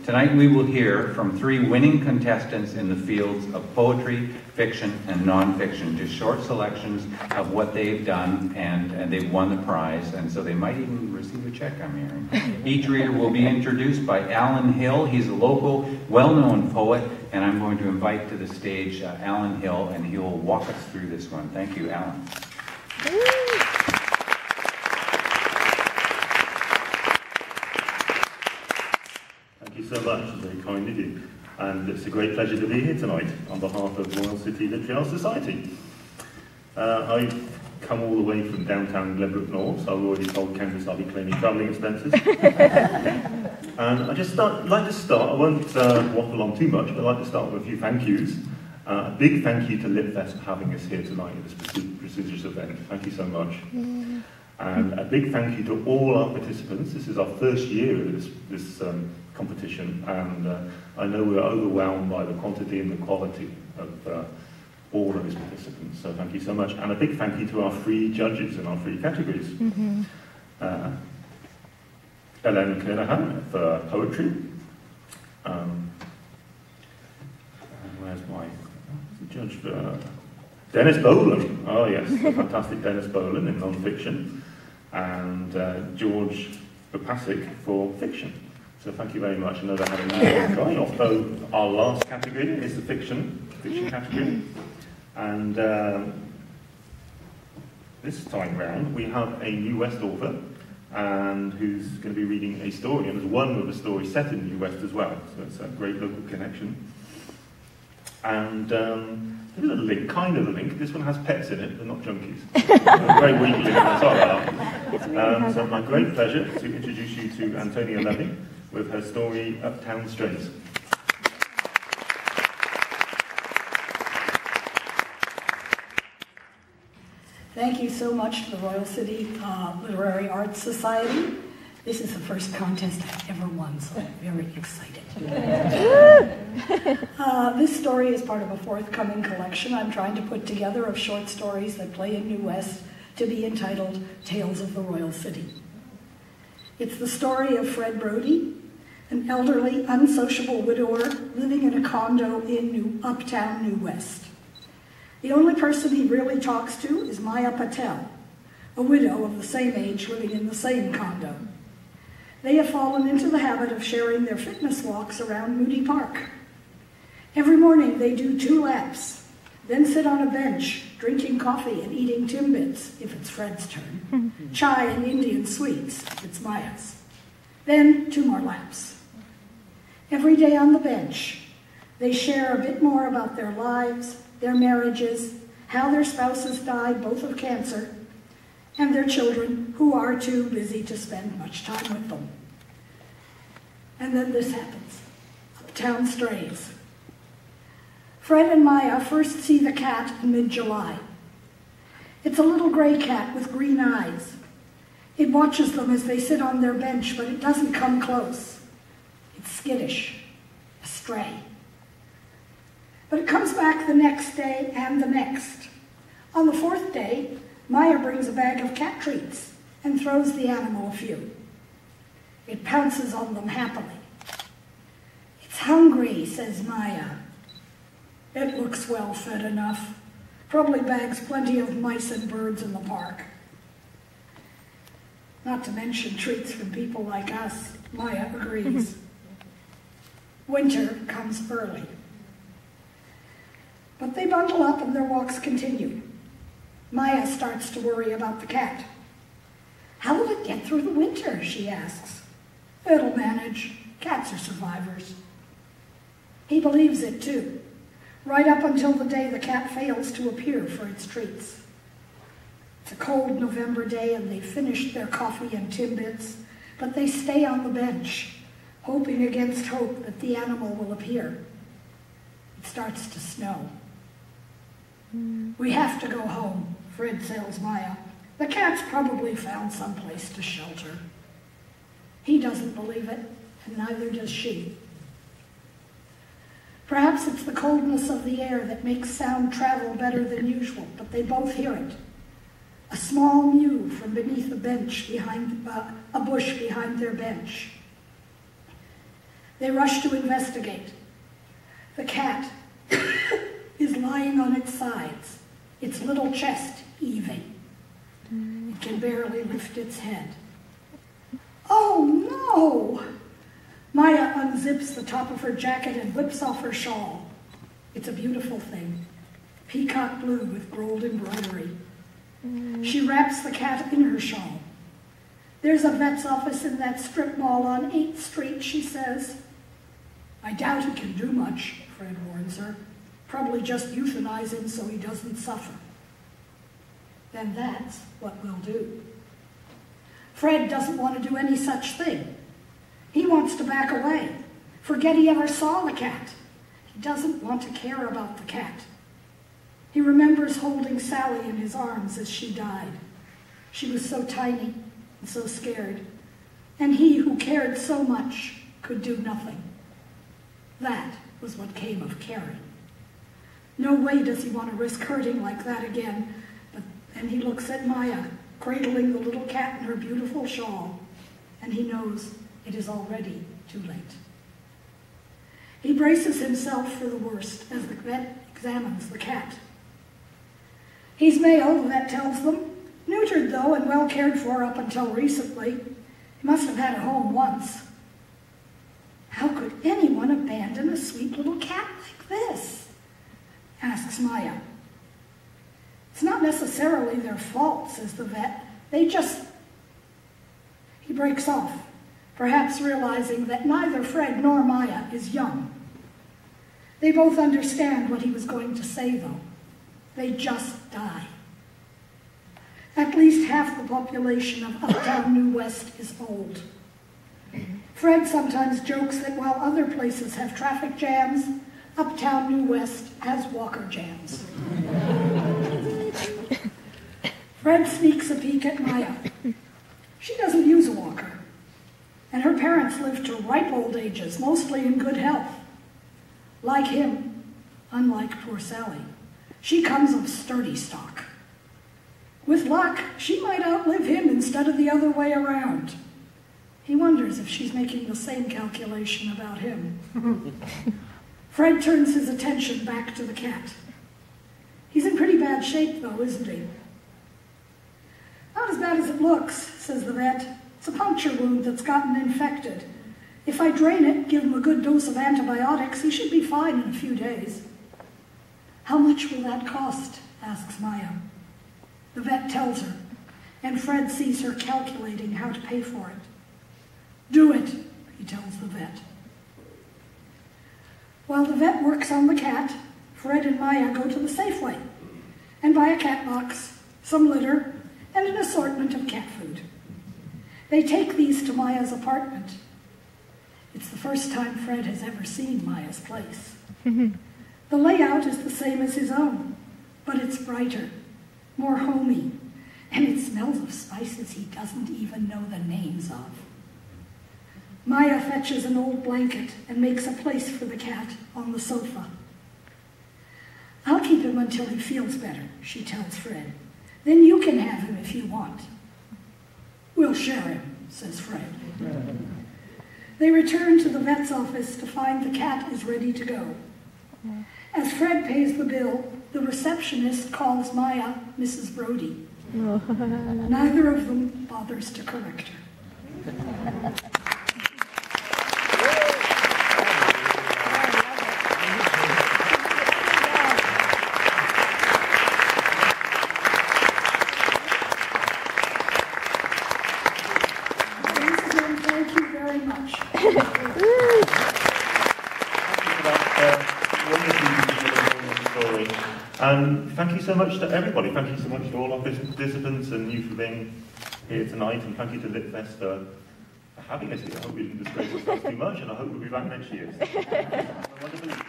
Tonight we will hear from 3 winning contestants in the fields of poetry, fiction, and nonfiction. Just short selections of what they've done, and they've won the prize, and so they might even receive a check, I'm hearing. Each reader will be introduced by Alan Hill. He's a local, well-known poet, and I'm going to invite to the stage Alan Hill, and he will walk us through this one. Thank you, Alan. Thank you so much, it's very kind of you. And it's a great pleasure to be here tonight on behalf of Royal City Literary Society. I've come all the way from downtown Glenbrook North, so I've already told Candice I'll be claiming travelling expenses. And I just like to start, I won't waffle on too much, but I'd like to start with a few thank yous. A big thank you to LitFest for having us here tonight at this prestigious event. Thank you so much. And a big thank you to all our participants. This is our first year of this competition, and I know we're overwhelmed by the quantity and the quality of all of these participants, so thank you so much. And a big thank you to our 3 judges in our 3 categories. Ellen Kernahan for poetry. Where's my judge? Dennis Boland. Oh yes, the fantastic Dennis Boland in non-fiction. And George Bopasic for fiction. So thank you very much. I know they had a nice try. Also, our last category is the fiction category. And this time round, we have a New West author, and who's going to be reading a story, and there's one with a story set in New West as well. So it's a great local connection. And there's a link, kind of a link. This one has pets in it, but not junkies. Very weak link, sorry about that. So my great pleasure to introduce you to Antonia Levi with her story, Uptown Strays. Thank you so much to the Royal City Literary Arts Society. This is the first contest I've ever won, so I'm very excited. This story is part of a forthcoming collection I'm trying to put together of short stories that play in New West, to be entitled Tales of the Royal City. It's the story of Fred Brody, an elderly, unsociable widower living in a condo in Uptown New West. The only person he really talks to is Maya Patel, a widow of the same age living in the same condo. They have fallen into the habit of sharing their fitness walks around Moody Park. Every morning they do 2 laps, then sit on a bench, drinking coffee and eating Timbits, if it's Fred's turn, chai and Indian sweets, if it's Maya's. Then 2 more laps. Every day on the bench, they share a bit more about their lives, their marriages, how their spouses died, both of cancer, and their children, who are too busy to spend much time with them. And then this happens. Uptown Strays. Fred and Maya first see the cat in mid-July. It's a little gray cat with green eyes. It watches them as they sit on their bench, but it doesn't come close. It's skittish, a stray. But it comes back the next day and the next. On the 4th day, Maya brings a bag of cat treats and throws the animal a few. It pounces on them happily. It's hungry, says Maya. It looks well fed enough. Probably bags plenty of mice and birds in the park. Not to mention treats from people like us, Maya agrees. Winter comes early. But they bundle up and their walks continue. Maya starts to worry about the cat. How will it get through the winter, she asks. It'll manage. Cats are survivors. He believes it too, right up until the day the cat fails to appear for its treats. It's a cold November day and they've finished their coffee and Timbits, but they stay on the bench, hoping against hope that the animal will appear. It starts to snow. We have to go home, Fred tells Maya. The cat's probably found someplace to shelter. He doesn't believe it, and neither does she. Perhaps it's the coldness of the air that makes sound travel better than usual, but they both hear it. A small mew from beneath a bush behind their bench. They rush to investigate. The cat is lying on its sides, its little chest heaving. It can barely lift its head. Oh no! Maya unzips the top of her jacket and whips off her shawl. It's a beautiful thing, peacock blue with gold embroidery. She wraps the cat in her shawl. There's a vet's office in that strip mall on 8th Street, she says. I doubt he can do much, Fred warns her. Probably just euthanize him so he doesn't suffer. Then that's what we'll do. Fred doesn't want to do any such thing. He wants to back away, forget he ever saw the cat. He doesn't want to care about the cat. He remembers holding Sally in his arms as she died. She was so tiny and so scared, and he who cared so much could do nothing. That was what came of caring. No way does he want to risk hurting like that again, and he looks at Maya, cradling the little cat in her beautiful shawl, and he knows it is already too late. He braces himself for the worst as the vet examines the cat. He's male, the vet tells them, neutered though and well cared for up until recently. He must have had a home once. How could anyone abandon a sweet little cat like this? Asks Maya. It's not necessarily their fault, says the vet. They just... He breaks off, perhaps realizing that neither Fred nor Maya is young. They both understand what he was going to say, though. They just die. At least half the population of Uptown New West is old. Fred sometimes jokes that while other places have traffic jams, Uptown New West has walker jams. Fred sneaks a peek at Maya. She doesn't use a walker, and her parents lived to ripe old ages, mostly in good health. Like him, unlike poor Sally, she comes of sturdy stock. With luck, she might outlive him instead of the other way around. He wonders if she's making the same calculation about him. Fred turns his attention back to the cat. He's in pretty bad shape, though, isn't he? Not as bad as it looks, says the vet. It's a puncture wound that's gotten infected. If I drain it, give him a good dose of antibiotics, he should be fine in a few days. How much will that cost? Asks Maya. The vet tells her, and Fred sees her calculating how to pay for it. Do it, he tells the vet. While the vet works on the cat, Fred and Maya go to the Safeway and buy a cat box, some litter, and an assortment of cat food. They take these to Maya's apartment. It's the first time Fred has ever seen Maya's place. The layout is the same as his own, but it's brighter, more homey, and it smells of spices he doesn't even know the names of. Maya fetches an old blanket and makes a place for the cat on the sofa. I'll keep him until he feels better, she tells Fred. Then you can have him if you want. We'll share him, says Fred. They return to the vet's office to find the cat is ready to go. As Fred pays the bill, the receptionist calls Maya Mrs. Brody. Neither of them bothers to correct her. Thank you very much. And thank you so much to everybody. Thank you so much to all our participants and you for being here tonight. And thank you to LitFest for having us here. I hope we didn't disgrace ourselves too much, and I hope we'll be back next year. So, wonderful.